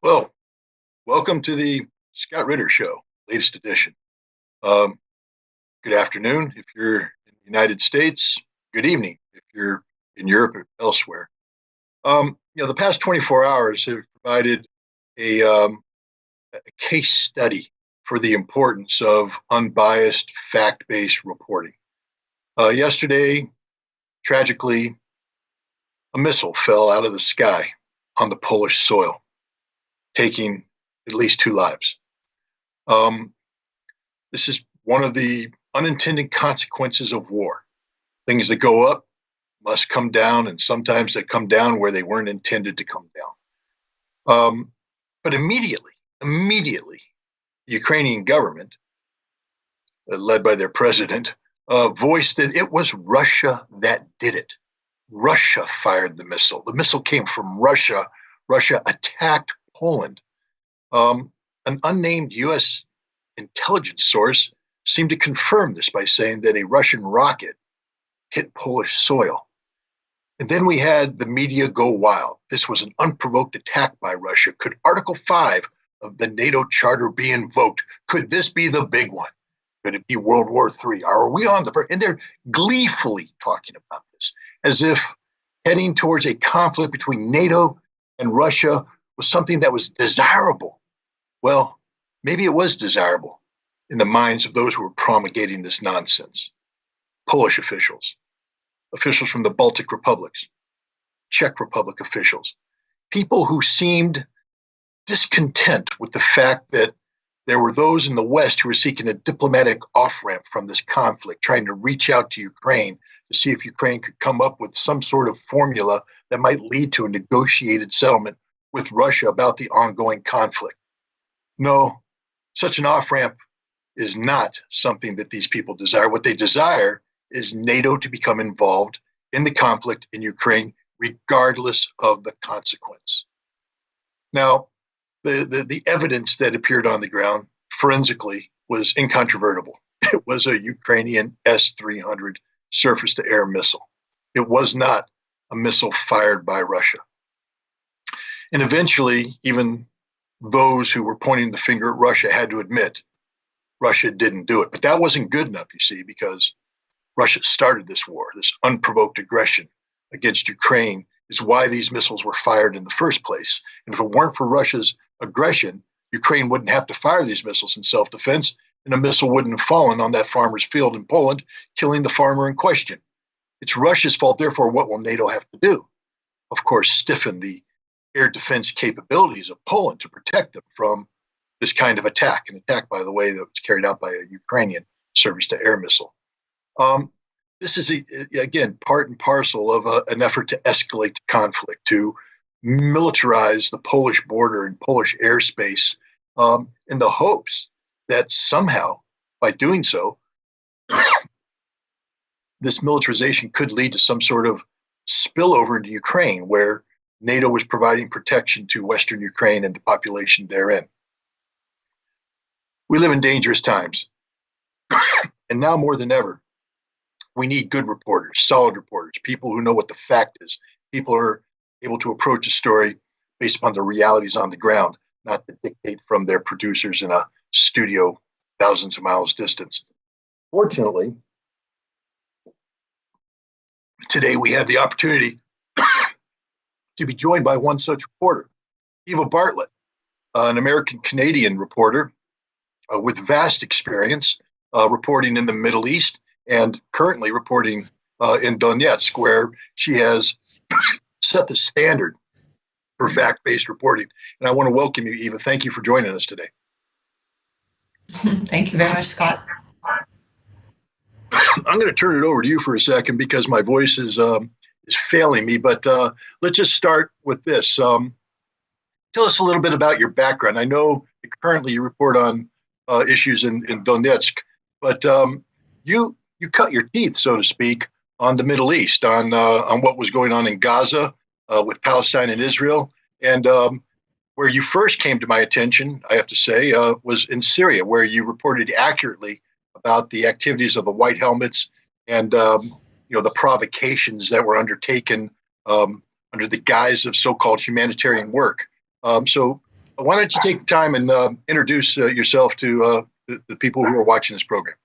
Well, welcome to the Scott Ritter Show, latest edition. Um, Good afternoon if you're in the United States. Good evening if you're in Europe or elsewhere. The past 24 hours have provided a case study for the importance of unbiased, fact-based reporting. Yesterday, tragically, a missile fell out of the sky on the Polish soil, taking at least two lives. Um, this is one of the unintended consequences of war. Things that go up must come down, and sometimes they come down where they weren't intended to come down. But immediately, the Ukrainian government, led by their president, voiced that it was Russia that did it. Russia fired the missile. The missile came from Russia. Russia attacked Poland. An unnamed U.S. intelligence source seemed to confirm this by saying that a Russian rocket hit Polish soil. And then we had the media go wild. This was an unprovoked attack by Russia. Could Article 5 of the NATO Charter be invoked? Could this be the big one? Could it be World War III? Are we on the verge? And they're gleefully talking about this as if heading towards a conflict between NATO and Russia was something that was desirable. Well, maybe it was desirable in the minds of those who were promulgating this nonsense. Polish officials from the Baltic republics, Czech Republic officials, people who seemed discontent with the fact that there were those in the West who were seeking a diplomatic off-ramp from this conflict, trying to reach out to Ukraine to see if Ukraine could come up with some sort of formula that might lead to a negotiated settlement with Russia about the ongoing conflict. No, such an off-ramp is not something that these people desire. What they desire is NATO to become involved in the conflict in Ukraine, regardless of the consequence. Now, the evidence that appeared on the ground forensically was incontrovertible. It was a Ukrainian S-300 surface-to-air missile. It was not a missile fired by Russia. And eventually, even those who were pointing the finger at Russia had to admit Russia didn't do it. But that wasn't good enough, you see, because Russia started this war. This unprovoked aggression against Ukraine is why these missiles were fired in the first place. And if it weren't for Russia's aggression, Ukraine wouldn't have to fire these missiles in self-defense, and a missile wouldn't have fallen on that farmer's field in Poland, killing the farmer in question. It's Russia's fault. Therefore, what will NATO have to do? Of course, stiffen the air defense capabilities of Poland to protect them from this kind of attack, an attack, by the way, that was carried out by a Ukrainian surface-to-air missile. This is, again, part and parcel of an effort to escalate the conflict, to militarize the Polish border and Polish airspace in the hopes that somehow, by doing so, this militarization could lead to some sort of spillover into Ukraine, where NATO was providing protection to Western Ukraine and the population therein. We live in dangerous times. And now more than ever, we need good reporters, solid reporters, people who know what the fact is, people who are able to approach a story based upon the realities on the ground, not to dictate from their producers in a studio thousands of miles distance. Fortunately, today we have the opportunity to be joined by one such reporter, Eva Bartlett, an American-Canadian reporter with vast experience reporting in the Middle East and currently reporting in Donetsk, where she has set the standard for fact-based reporting. And I want to welcome you, Eva. Thank you for joining us today. Thank you very much, Scott. I'm going to turn it over to you for a second because my voice is failing me. But let's just start with this. Tell us a little bit about your background. I know currently you report on issues in Donetsk, but you cut your teeth, so to speak, on the Middle East, on what was going on in Gaza with Palestine and Israel, and where you first came to my attention, I have to say, was in Syria, where you reported accurately about the activities of the White Helmets and the provocations that were undertaken under the guise of so-called humanitarian work. So why don't you take the time and introduce yourself to the people who are watching this program?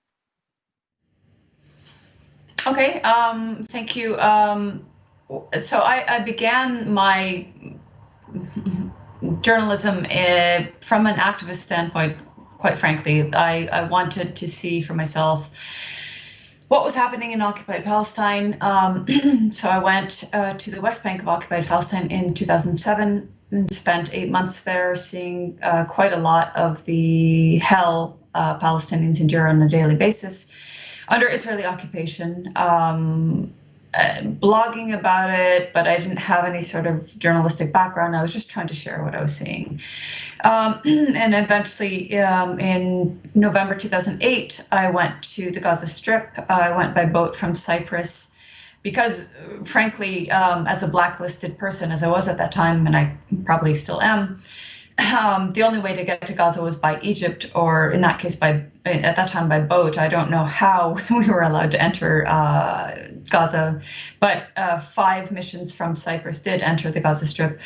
Okay, thank you. So I began my journalism from an activist standpoint. Quite frankly, I wanted to see for myself what was happening in occupied Palestine. So I went to the West Bank of occupied Palestine in 2007 and spent 8 months there, seeing quite a lot of the hell Palestinians endure on a daily basis under Israeli occupation. Blogging about it, but I didn't have any sort of journalistic background. I was just trying to share what I was seeing. And eventually, in November 2008, I went to the Gaza Strip. I went by boat from Cyprus because, frankly, as a blacklisted person, as I was at that time, and I probably still am, the only way to get to Gaza was by Egypt, or in that case, at that time, by boat. I don't know how we were allowed to enter Gaza, but 5 missions from Cyprus did enter the Gaza Strip.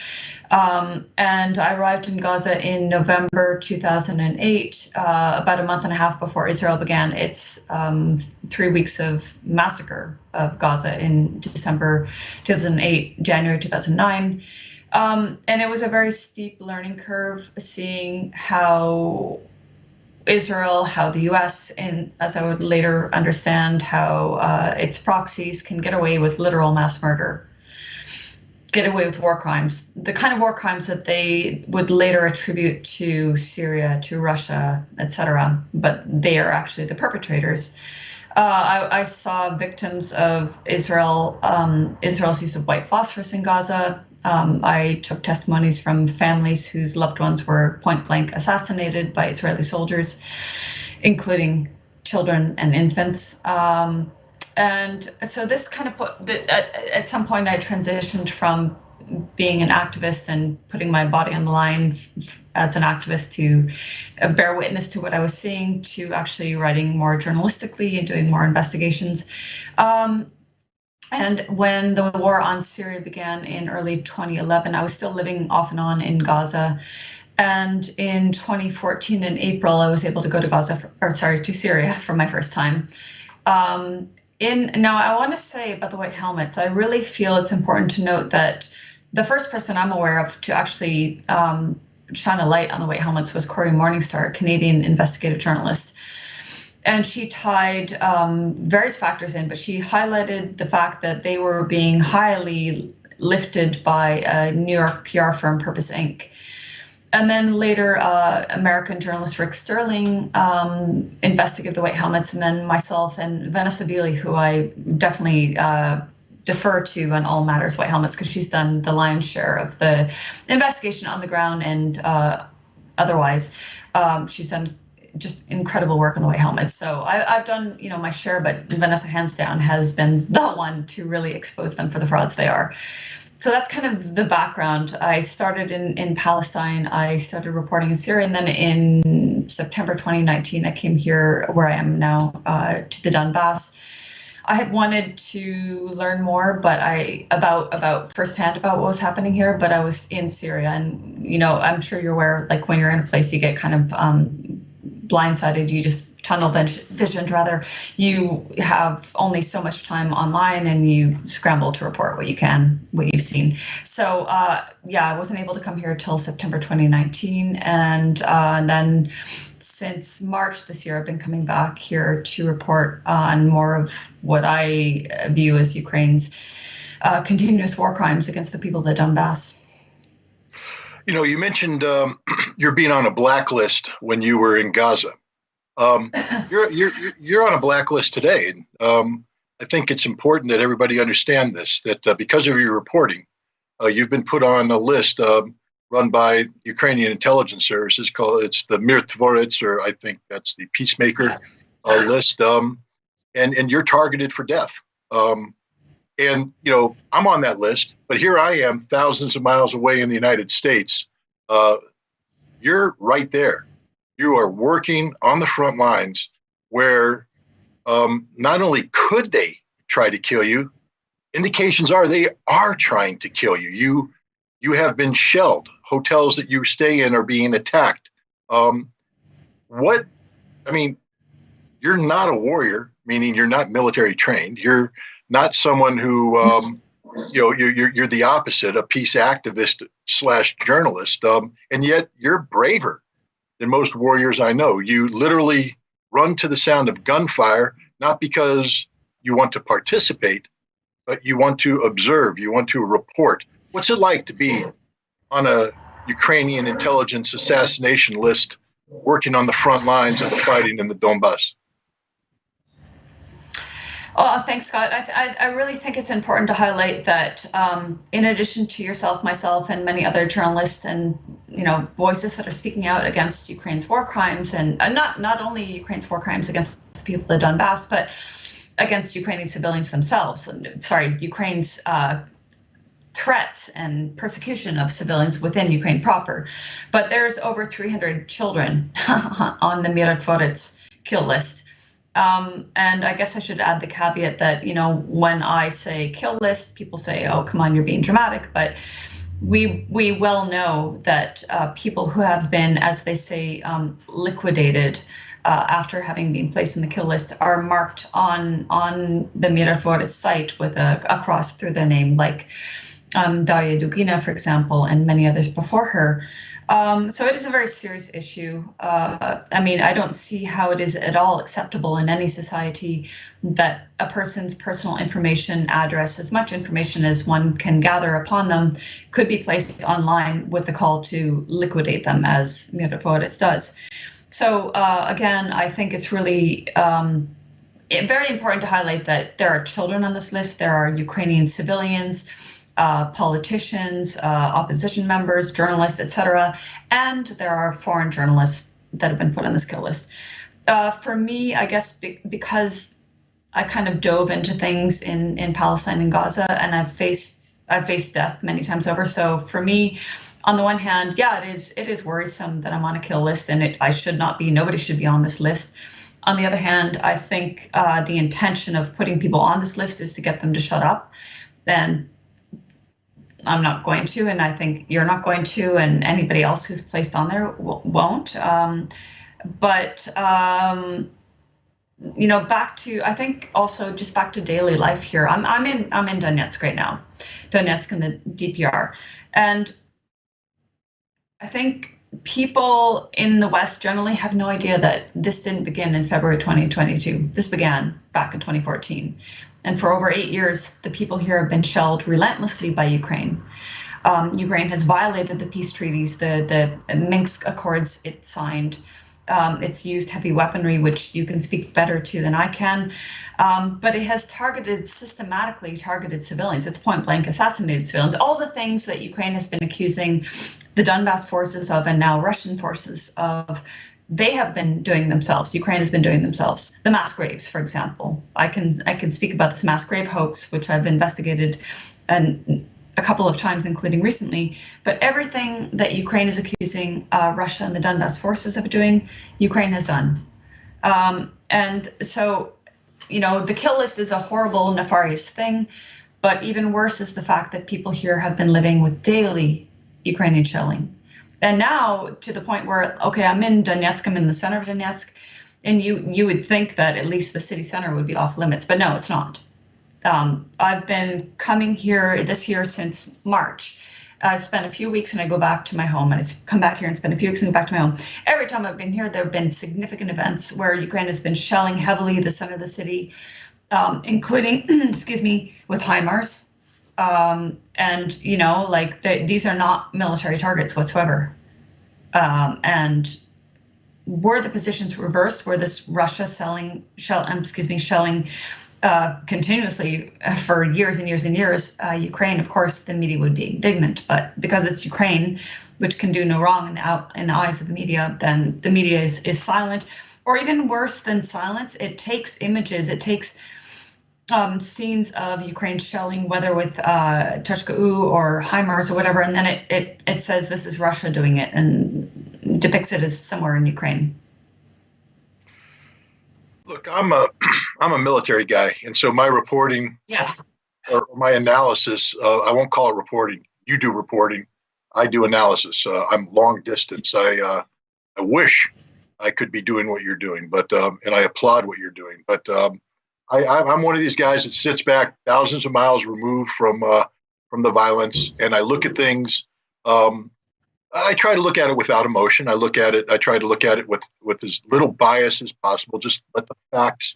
And I arrived in Gaza in November 2008, about a month and a half before Israel began its 3 weeks of massacre of Gaza in December 2008, January 2009. And it was a very steep learning curve, seeing how Israel, how the US, and as I would later understand, how its proxies can get away with literal mass murder, get away with war crimes, the kind of war crimes that they would later attribute to Syria, to Russia, etc. But they are actually the perpetrators. I saw victims of Israel's use of white phosphorus in Gaza. I took testimonies from families whose loved ones were point blank assassinated by Israeli soldiers, including children and infants. And so this kind of at some point I transitioned from being an activist and putting my body on the line as an activist to bear witness to what I was seeing, to actually writing more journalistically and doing more investigations. And when the war on Syria began in early 2011, I was still living off and on in Gaza. And in 2014, in April, I was able to go to to Syria for my first time. Now, I want to say about the white helmets, I really feel it's important to note that the first person I'm aware of to actually shine a light on the white helmets was Corey Morningstar, a Canadian investigative journalist. And she tied various factors in, but she highlighted the fact that they were being highly lifted by a New York PR firm, Purpose Inc. And then later, American journalist Rick Sterling investigated the white helmets, and then myself and Vanessa Beeley, who I definitely defer to on all matters white helmets, because she's done the lion's share of the investigation on the ground and otherwise. She's done just incredible work on the white helmets. So I've done, my share, but Vanessa hands down has been the one to really expose them for the frauds they are. So that's kind of the background. I started in Palestine. I started reporting in Syria, and then in September 2019, I came here where I am now to the Donbass. I had wanted to learn more, but about firsthand about what was happening here. But I was in Syria, and I'm sure you're aware. Like when you're in a place, you get kind of blindsided. You just tunnel visioned rather. You have only so much time online, and you scramble to report what you've seen. So I wasn't able to come here till September 2019, and then since March this year, I've been coming back here to report on more of what I view as Ukraine's continuous war crimes against the people of the Donbass. You mentioned you're being on a blacklist when you were in Gaza. You're on a blacklist today. And I think it's important that everybody understand this, that because of your reporting, you've been put on a list run by Ukrainian intelligence services it's the Mirtvorets, or I think that's the Peacemaker list. And you're targeted for death. And I'm on that list, but here I am thousands of miles away in the United States. You're right there. You are working on the front lines where not only could they try to kill you, indications are they are trying to kill you. you have been shelled. Hotels that you stay in are being attacked. Um, what, I mean, you're not a warrior, meaning you're not military trained. You're not someone who, you're the opposite, a peace activist slash journalist. And yet you're braver than most warriors I know. You literally run to the sound of gunfire, not because you want to participate, but you want to observe, you want to report. What's it like to be on a Ukrainian intelligence assassination list working on the front lines of the fighting in the Donbass? Oh, thanks, Scott. I really think it's important to highlight that in addition to yourself, myself, and many other journalists and voices that are speaking out against Ukraine's war crimes, and not only Ukraine's war crimes against the people of the Donbass, but against Ukrainian civilians themselves. Sorry, Ukraine's threats and persecution of civilians within Ukraine proper. But there's over 300 children on the Mirotvorets kill list. And I guess I should add the caveat that, when I say kill list, people say, oh, come on, you're being dramatic. But we well know that people who have been, as they say, liquidated after having been placed in the kill list are marked on the Mirotvorets site with a cross through their name, like Daria Dugina, for example, and many others before her. So it is a very serious issue. I don't see how it is at all acceptable in any society that a person's personal information, address, as much information as one can gather upon them, could be placed online with the call to liquidate them, as Mirotvorets does. So again, I think it's really very important to highlight that there are children on this list. There are Ukrainian civilians, politicians, opposition members, journalists, etc., and there are foreign journalists that have been put on this kill list. For me, I guess because I kind of dove into things in Palestine and Gaza, and I've faced death many times over. So for me, on the one hand, yeah, it is worrisome that I'm on a kill list, and I should not be. Nobody should be on this list. On the other hand, I think the intention of putting people on this list is to get them to shut up. Then I'm not going to, and I think you're not going to, and anybody else who's placed on there won't. Back to, I think also just back to daily life here. I'm in Donetsk right now, Donetsk in the DPR, and I think people in the West generally have no idea that this didn't begin in February 2022. This began back in 2014. And for over 8 years, the people here have been shelled relentlessly by Ukraine. Ukraine has violated the peace treaties, the Minsk Accords it signed. It's used heavy weaponry, which you can speak better to than I can. But it has systematically targeted civilians. It's point blank assassinated civilians. All the things that Ukraine has been accusing the Donbass forces of, and now Russian forces of, they have been doing themselves. Ukraine has been doing themselves. The mass graves, for example. I can speak about this mass grave hoax, which I've investigated and a couple of times, including recently. But everything that Ukraine is accusing Russia and the Donbass forces of doing, Ukraine has done. And so, the kill list is a horrible, nefarious thing. But even worse is the fact that people here have been living with daily Ukrainian shelling. And now to the point where, okay, I'm in Donetsk, I'm in the center of Donetsk, and you would think that at least the city center would be off limits, but no, it's not. I've been coming here this year since March. I spent a few weeks and I go back to my home, and I come back here and spend a few weeks and go back to my home. Every time I've been here, there have been significant events where Ukraine has been shelling heavily the center of the city, including, excuse me, with HIMARS. These are not military targets whatsoever. And were the positions reversed, were this Russia shelling continuously for years and years and years, Ukraine, of course, the media would be indignant. But because it's Ukraine, which can do no wrong in the eyes of the media, then the media is silent. Or even worse than silence, it takes images, it takes scenes of Ukraine shelling, whether with Tushka-U or HIMARS or whatever, and then it says this is Russia doing it and depicts it as somewhere in Ukraine. Look, I'm a military guy, and so my reporting, yeah, or my analysis, I won't call it reporting. You do reporting. I do analysis. I'm long distance. I wish I could be doing what you're doing, but and I applaud what you're doing. But I'm one of these guys that sits back thousands of miles removed from the violence, and I look at things. I try to look at it without emotion. I try to look at it with as little bias as possible. Just let the facts,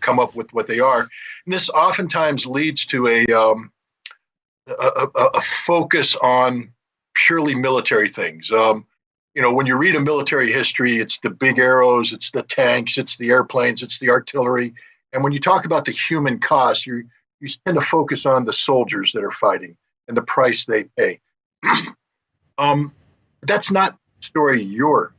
come up with what they are. And this oftentimes leads to a focus on purely military things. When you read a military history, it's the big arrows, it's the tanks, it's the airplanes, it's the artillery. And when you talk about the human cost, you tend to focus on the soldiers that are fighting and the price they pay. That's not the story you're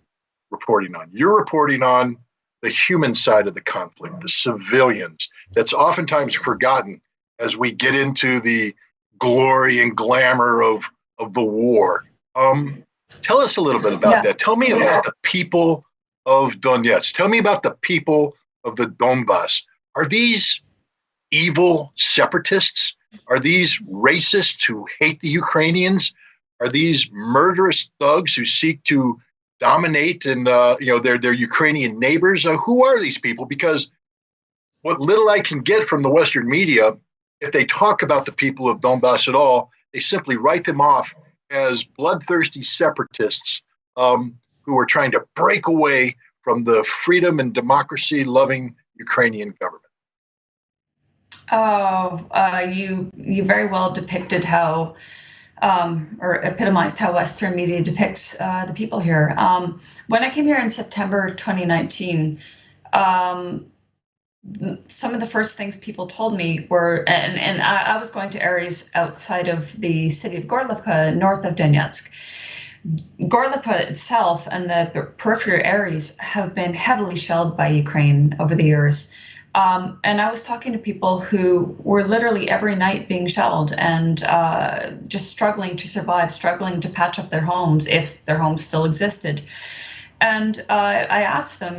reporting on. You're reporting on the human side of the conflict, the civilians. That's oftentimes forgotten as we get into the glory and glamour of the war. Tell us a little bit about that. Tell me about the people of Donetsk. Tell me about the people of the Donbass. Are these evil separatists? Are these racists who hate the Ukrainians? Are these murderous thugs who seek to dominate and their Ukrainian neighbors? Who are these people? Because what little I can get from the Western media, if they talk about the people of Donbass at all, they simply write them off as bloodthirsty separatists who are trying to break away from the freedom and democracy-loving Ukrainian government. You very well depicted how, or epitomized how Western media depicts the people here. When I came here in September 2019, some of the first things people told me were, and I was going to areas outside of the city of Gorlivka, north of Donetsk. Gorlivka itself and the peripheral areas have been heavily shelled by Ukraine over the years. And I was talking to people who were literally every night being shelled and just struggling to survive, struggling to patch up their homes if their homes still existed. And I asked them,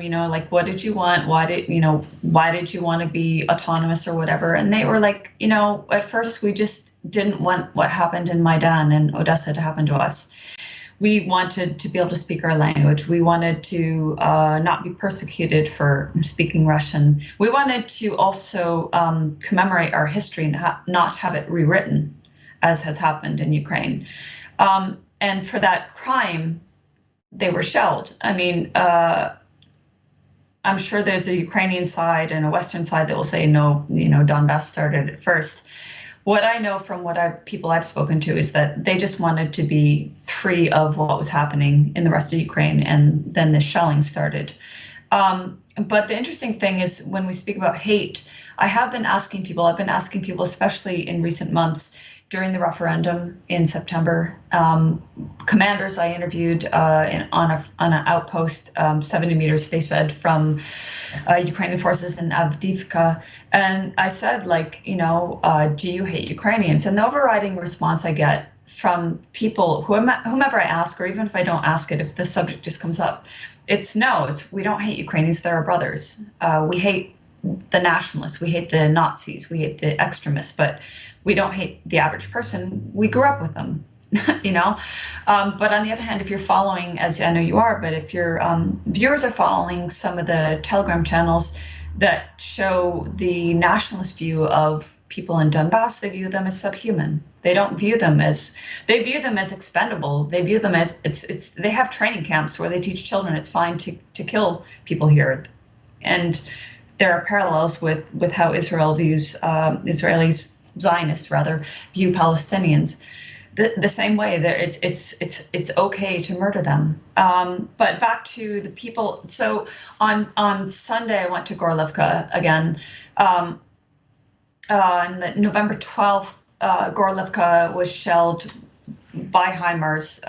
what did you want? Why did you want to be autonomous or whatever? And they were like, at first we just didn't want what happened in Maidan and Odessa to happen to us. We wanted to be able to speak our language. We wanted to not be persecuted for speaking Russian. We wanted to also commemorate our history and not have it rewritten, as has happened in Ukraine. And for that crime, they were shelled. I mean, I'm sure there's a Ukrainian side and a Western side that will say, no, Donbass started it first. What I know from people I've spoken to is that they just wanted to be free of what was happening in the rest of Ukraine, and then the shelling started. But the interesting thing is when we speak about hate, I've been asking people, especially in recent months, during the referendum in September, commanders I interviewed on an outpost 70 meters, they said, from Ukrainian forces in Avdiivka. And I said, do you hate Ukrainians? And the overriding response I get from people, whomever I ask, or even if I don't ask it, if the subject just comes up, it's no, we don't hate Ukrainians, they're our brothers. We hate the nationalists, we hate the Nazis, we hate the extremists, but we don't hate the average person. We grew up with them, But on the other hand, if you're following, as I know you are, but if your viewers are following some of the Telegram channels that show the nationalist view of people in Donbass, they view them as subhuman. They view them as expendable. They view them as they have training camps where they teach children it's fine to kill people here. And there are parallels with how Israel views Israelis, Zionists rather, view Palestinians the same way. That it's okay to murder them. But back to the people. So on Sunday I went to Gorlivka again. On November 12th, Gorlivka was shelled by HIMARS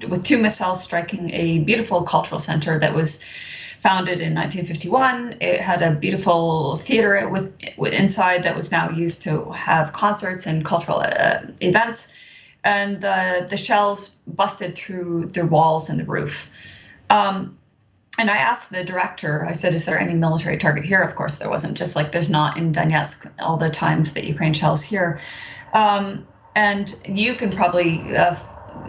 with 2 missiles striking a beautiful cultural center that was founded in 1951. It had a beautiful theater with inside that was now used to have concerts and cultural events. And the shells busted through the walls and the roof. And I asked the director, I said, is there any military target here? Of course there wasn't, just like there's not in Donetsk all the times that Ukraine shells here. And you can probably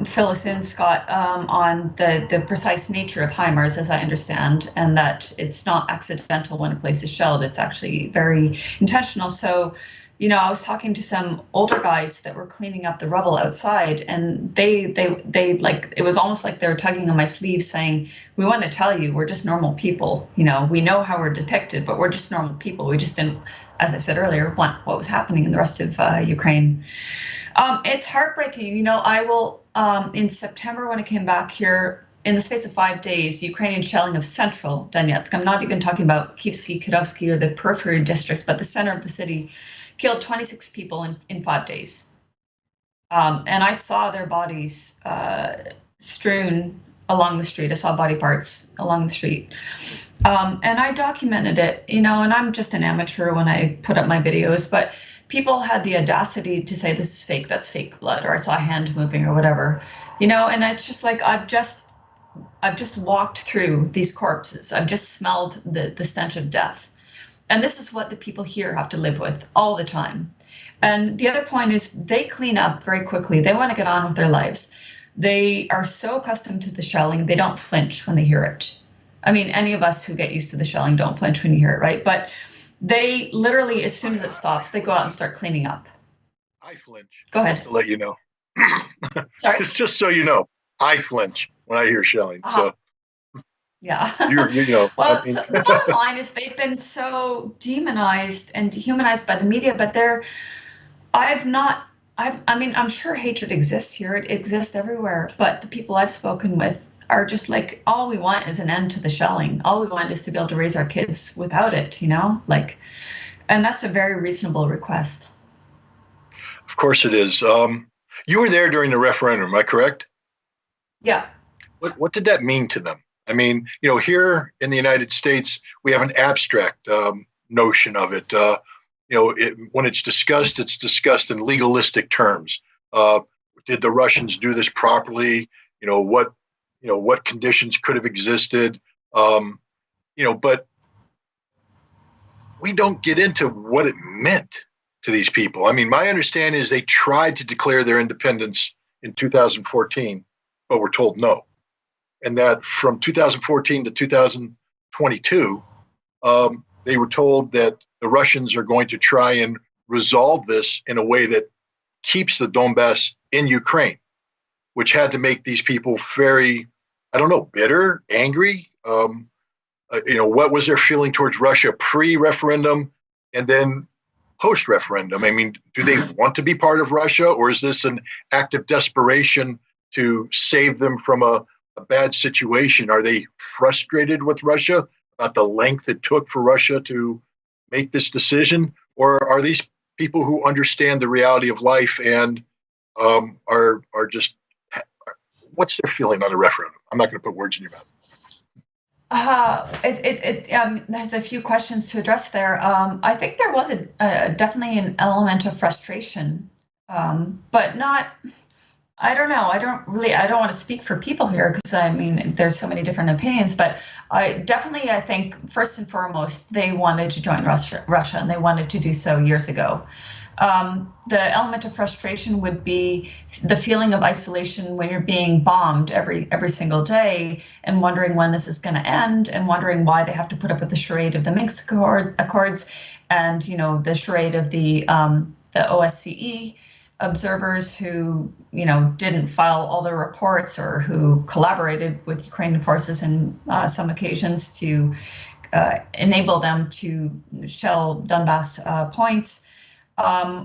fill us in, Scott, on the precise nature of HIMARS, as I understand, and that it's not accidental when a place is shelled. It's actually very intentional. So, I was talking to some older guys that were cleaning up the rubble outside, and they like, it was almost like they were tugging on my sleeve saying, we want to tell you, we're just normal people. We know how we're depicted, but we're just normal people. We just didn't, as I said earlier, want what was happening in the rest of Ukraine. It's heartbreaking. I will, in September when I came back here, in the space of 5 days, Ukrainian shelling of central Donetsk, I'm not even talking about Kyiv, Kirovsky, or the periphery districts, but the center of the city, killed 26 people in 5 days. And I saw their bodies strewn along the street. I saw body parts along the street. And I documented it, and I'm just an amateur when I put up my videos, but people had the audacity to say, this is fake, that's fake blood, or I saw a hand moving or whatever, and it's just like, I've just walked through these corpses. I've just smelled the stench of death. And this is what the people here have to live with all the time. And the other point is they clean up very quickly. They want to get on with their lives. They are so accustomed to the shelling, they don't flinch when they hear it. I mean, any of us who get used to the shelling don't flinch when you hear it, right? But they literally, as soon as it stops, they go out and start cleaning up. I flinch. Go ahead. Just to let you know. Sorry? It's just so you know, I flinch when I hear shelling. Uh-huh. So yeah. Well, the bottom line is they've been so demonized and dehumanized by the media, but I'm sure hatred exists here. It exists everywhere. But the people I've spoken with are just like, all we want is an end to the shelling. All we want is to be able to raise our kids without it, and that's a very reasonable request. Of course it is. You were there during the referendum, am I correct? Yeah. What did that mean to them? I mean, here in the United States, we have an abstract notion of it. When it's discussed in legalistic terms. Did the Russians do this properly? What conditions could have existed? But we don't get into what it meant to these people. I mean, my understanding is they tried to declare their independence in 2014, but were told no. And that from 2014 to 2022, they were told that the Russians are going to try and resolve this in a way that keeps the Donbass in Ukraine, which had to make these people very, bitter, angry. What was their feeling towards Russia pre-referendum and then post-referendum? I mean, do they want to be part of Russia, or is this an act of desperation to save them from a bad situation? Are they frustrated with Russia about the length it took for Russia to make this decision? Or are these people who understand the reality of life and are just, what's their feeling on the referendum? I'm not going to put words in your mouth. There's a few questions to address there. I think there was definitely an element of frustration, but not, I don't know. I don't want to speak for people here because there's so many different opinions, but I think first and foremost, they wanted to join Russia and they wanted to do so years ago. The element of frustration would be the feeling of isolation when you're being bombed every single day and wondering when this is going to end and wondering why they have to put up with the charade of the Minsk Accords and, the charade of the OSCE observers who, didn't file all their reports or who collaborated with Ukrainian forces in some occasions to enable them to shell Donbass points.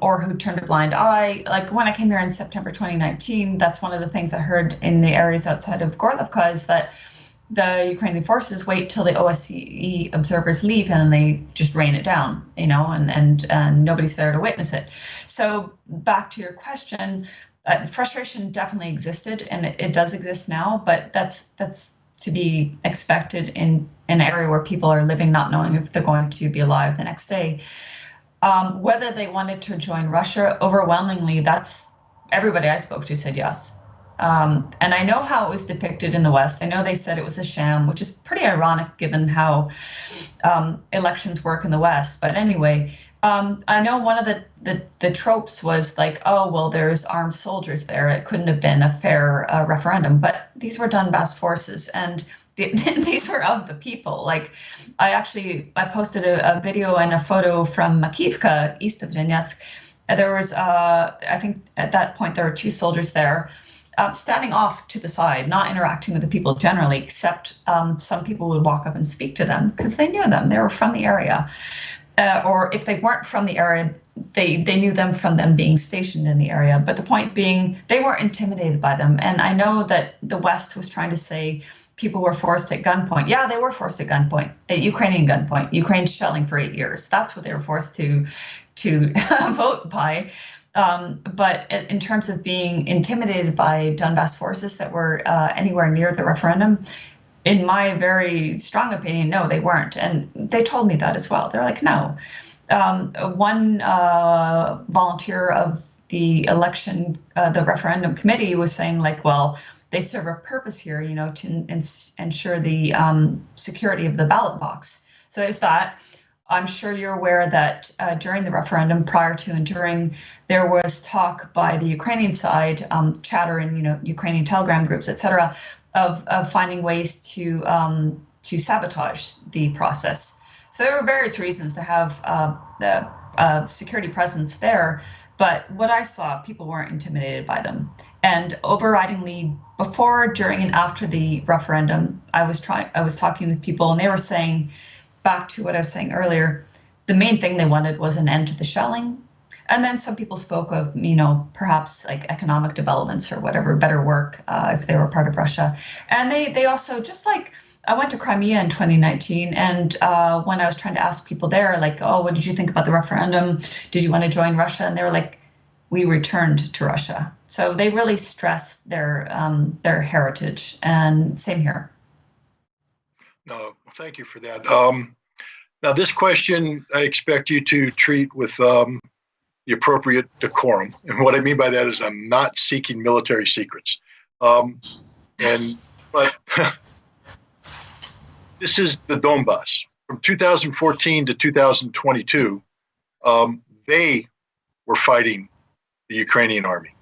Or who turned a blind eye. Like when I came here in September 2019, that's one of the things I heard in the areas outside of Gorlovka is that the Ukrainian forces wait till the OSCE observers leave and they just rain it down, and nobody's there to witness it. So back to your question, frustration definitely existed and it does exist now, but that's to be expected in an area where people are living not knowing if they're going to be alive the next day. Whether they wanted to join Russia, overwhelmingly, that's everybody I spoke to said yes. And I know how it was depicted in the West. I know they said it was a sham, which is pretty ironic given how elections work in the West. But anyway, I know one of the tropes was like, oh, well, there's armed soldiers there. It couldn't have been a fair referendum. But these were Donbass forces, and these were of the people. Like, I posted a video and a photo from Makivka, east of Donetsk. There was, I think at that point, there were two soldiers there. Standing off to the side, not interacting with the people generally, except some people would walk up and speak to them because they knew them. They were from the area. Or if they weren't from the area, they knew them from them being stationed in the area. But the point being, they weren't intimidated by them. And I know that the West was trying to say people were forced at gunpoint. Yeah, they were forced at gunpoint, at Ukrainian gunpoint. Ukraine's shelling for 8 years. That's what they were forced to vote by. But in terms of being intimidated by Donbass forces that were anywhere near the referendum, in my very strong opinion, no, they weren't. And they told me that as well. They're like, no. One volunteer of the election, the referendum committee was saying like, well, they serve a purpose here, to ensure the security of the ballot box. So there's that. I'm sure you're aware that during the referendum, prior to and during, there was talk by the Ukrainian side, chatter in Ukrainian Telegram groups, et cetera, of finding ways to sabotage the process. So there were various reasons to have the security presence there. But what I saw, people weren't intimidated by them. And overridingly, before, during, and after the referendum, I was talking with people, and they were saying, back to what I was saying earlier, the main thing they wanted was an end to the shelling. And then some people spoke of, perhaps like economic developments or whatever, better work if they were part of Russia. And they also, just like, I went to Crimea in 2019, and when I was trying to ask people there, like, oh, what did you think about the referendum? Did you want to join Russia? And they were like, we returned to Russia. So they really stress their heritage, and same here. No, thank you for that. Now, this question I expect you to treat with the appropriate decorum. And what I mean by that is I'm not seeking military secrets. But this is the Donbass. From 2014 to 2022, they were fighting the Ukrainian army,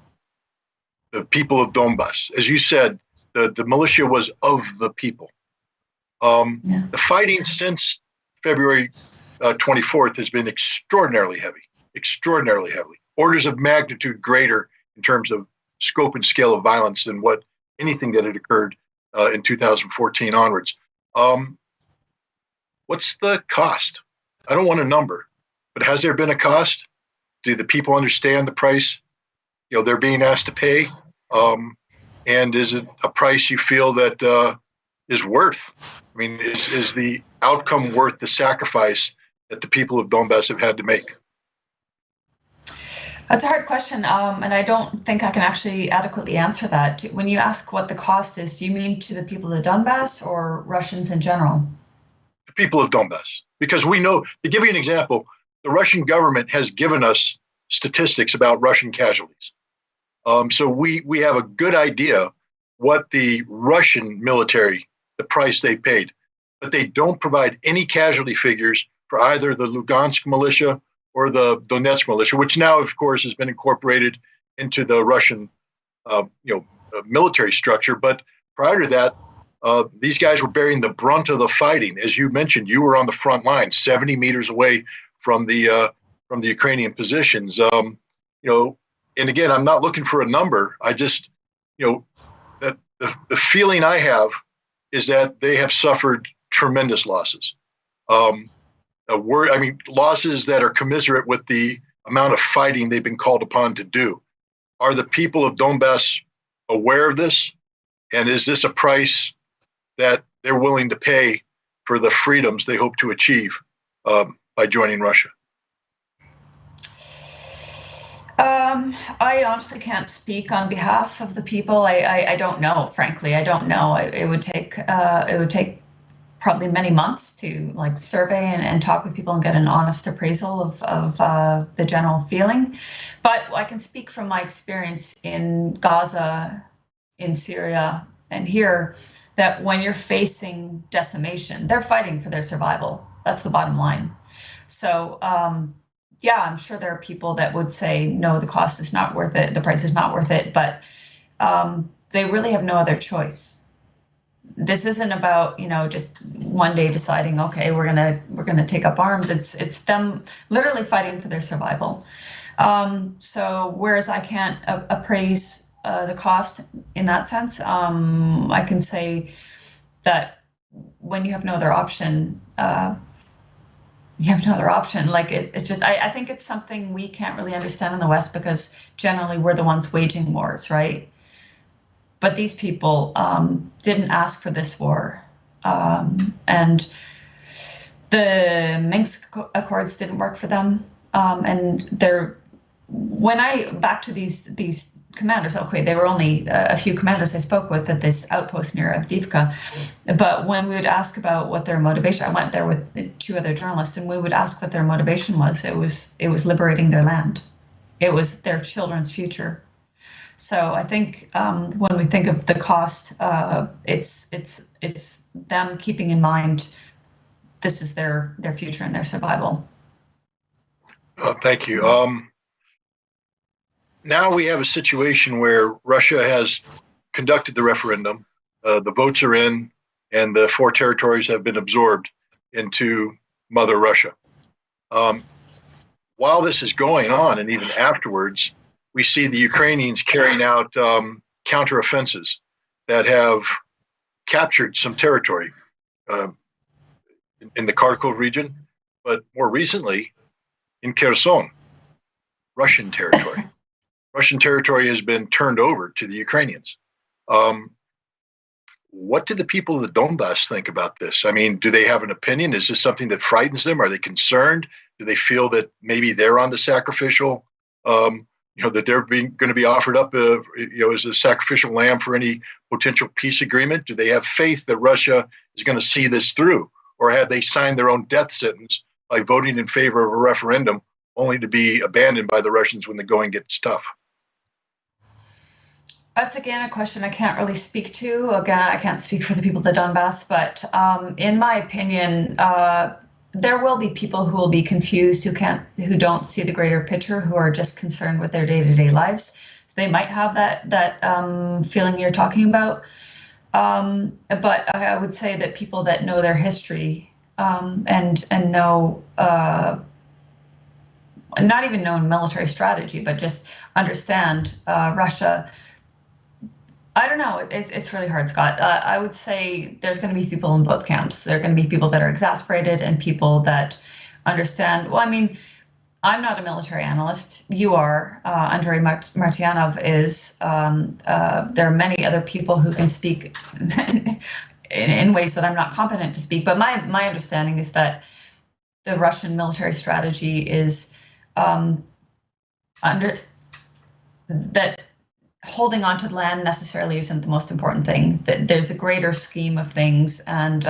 the people of Donbass. As you said, the militia was of the people. The fighting since February 24th has been extraordinarily heavy. Orders of magnitude greater in terms of scope and scale of violence than what anything that had occurred in 2014 onwards. What's the cost? I don't want a number, but has there been a cost? Do the people understand the price they're being asked to pay? And is it a price you feel that is worth? I mean, is the outcome worth the sacrifice that the people of Donbass have had to make? That's a hard question, and I don't think I can actually adequately answer that. When you ask what the cost is, do you mean to the people of Donbass or Russians in general? The people of Donbass. Because we know, to give you an example, the Russian government has given us statistics about Russian casualties. So we have a good idea what the Russian military, the price they've paid. But they don't provide any casualty figures for either the Lugansk militia or the Donetsk militia, which now, of course, has been incorporated into the Russian, military structure. But prior to that, these guys were bearing the brunt of the fighting. As you mentioned, you were on the front line, 70 meters away from the Ukrainian positions. And again, I'm not looking for a number. I just, that the feeling I have is that they have suffered tremendous losses. Losses that are commensurate with the amount of fighting they've been called upon to do. Are the people of Donbass aware of this? And is this a price that they're willing to pay for the freedoms they hope to achieve by joining Russia? I honestly can't speak on behalf of the people. I don't know, frankly. I don't know. It would take probably many months to survey and talk with people and get an honest appraisal of the general feeling. But I can speak from my experience in Gaza, in Syria, and here, that when you're facing decimation, they're fighting for their survival. That's the bottom line. So yeah, I'm sure there are people that would say, no, the cost is not worth it, the price is not worth it, but they really have no other choice. This isn't about, just one day deciding, okay, we're gonna take up arms. It's them literally fighting for their survival. So whereas I can't appraise the cost in that sense, I can say that when you have no other option, you have no other option. Like it's just, I think it's something we can't really understand in the West because generally we're the ones waging wars, right? But these people didn't ask for this war, and the Minsk Accords didn't work for them. And they're when I back to these commanders. Okay, they were only a few commanders I spoke with at this outpost near Avdiivka. But when we would ask about what their motivation, I went there with two other journalists, and we would ask what their motivation was. It was liberating their land. It was their children's future. So I think when we think of the cost, it's them keeping in mind this is their future and their survival. Thank you. Now we have a situation where Russia has conducted the referendum. The votes are in, and the four territories have been absorbed into Mother Russia. While this is going on, and even afterwards, we see the Ukrainians carrying out counteroffensives that have captured some territory in the Kharkov region, but more recently in Kherson, Russian territory. Russian territory has been turned over to the Ukrainians. What do the people of the Donbass think about this? I mean, do they have an opinion? Is this something that frightens them? Are they concerned? Do they feel that maybe they're on the sacrificial, that they're going to be offered up, as a sacrificial lamb for any potential peace agreement? Do they have faith that Russia is going to see this through? Or have they signed their own death sentence by voting in favor of a referendum only to be abandoned by the Russians when the going gets tough? That's again a question I can't really speak to. Again, I can't speak for the people of the Donbass, but in my opinion, there will be people who will be confused, who don't see the greater picture, who are just concerned with their day-to-day lives. They might have that feeling you're talking about, but I would say that people that know their history and know. Not even know military strategy, but just understand Russia. I don't know. It's really hard, Scott. I would say there's going to be people in both camps. There are going to be people that are exasperated and people that understand. Well, I mean, I'm not a military analyst. You are. Andrei Martyanov is. There are many other people who can speak in ways that I'm not competent to speak. But my understanding is that the Russian military strategy is that holding on to the land necessarily isn't the most important thing. That there's a greater scheme of things, and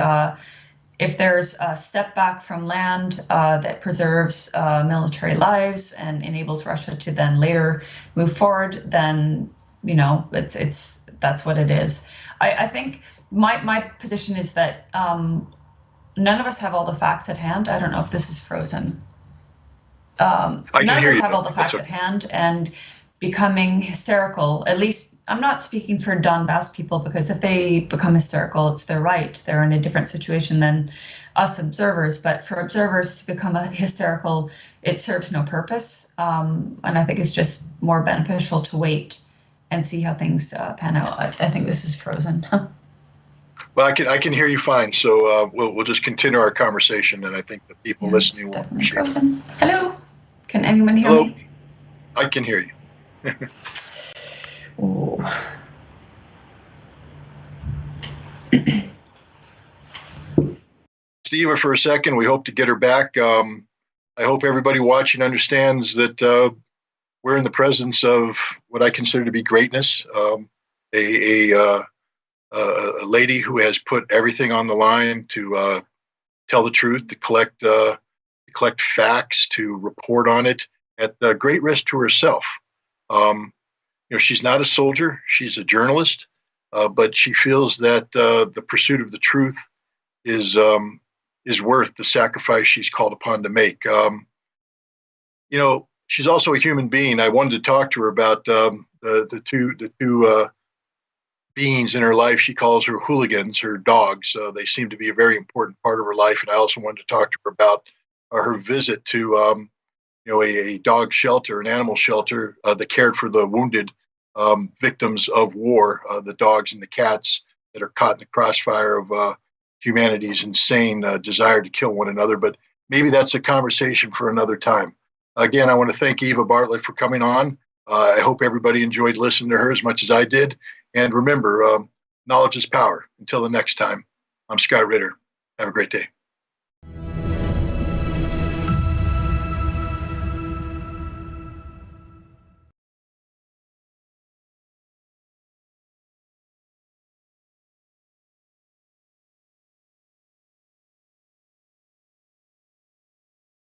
if there's a step back from land that preserves military lives and enables Russia to then later move forward, then it's that's what it is. I think my position is that none of us have all the facts at hand. I don't know if this is frozen. None of us have all the facts at hand, and becoming hysterical, at least I'm not speaking for Donbass people, because if they become hysterical, it's their right. They're in a different situation than us observers. But for observers to become hysterical, it serves no purpose. And I think it's just more beneficial to wait and see how things pan out. I think this is frozen. Well, I can hear you fine, so we'll just continue our conversation, and I think the people listening will appreciate it. Hello, can anyone hear me? I can hear you. Steve, for a second, we hope to get her back. I hope everybody watching understands that we're in the presence of what I consider to be greatness. A lady who has put everything on the line to tell the truth, to collect facts, to report on it at great risk to herself. She's not a soldier; she's a journalist, but she feels that the pursuit of the truth is worth the sacrifice she's called upon to make. she's also a human being. I wanted to talk to her about the two beings in her life. She calls her hooligans, her dogs. They seem to be a very important part of her life. And I also wanted to talk to her about her visit to a dog shelter, an animal shelter that cared for the wounded victims of war, the dogs and the cats that are caught in the crossfire of humanity's insane desire to kill one another. But maybe that's a conversation for another time. Again, I want to thank Eva Bartlett for coming on. I hope everybody enjoyed listening to her as much as I did. And remember, knowledge is power. Until the next time, I'm Scott Ritter. Have a great day.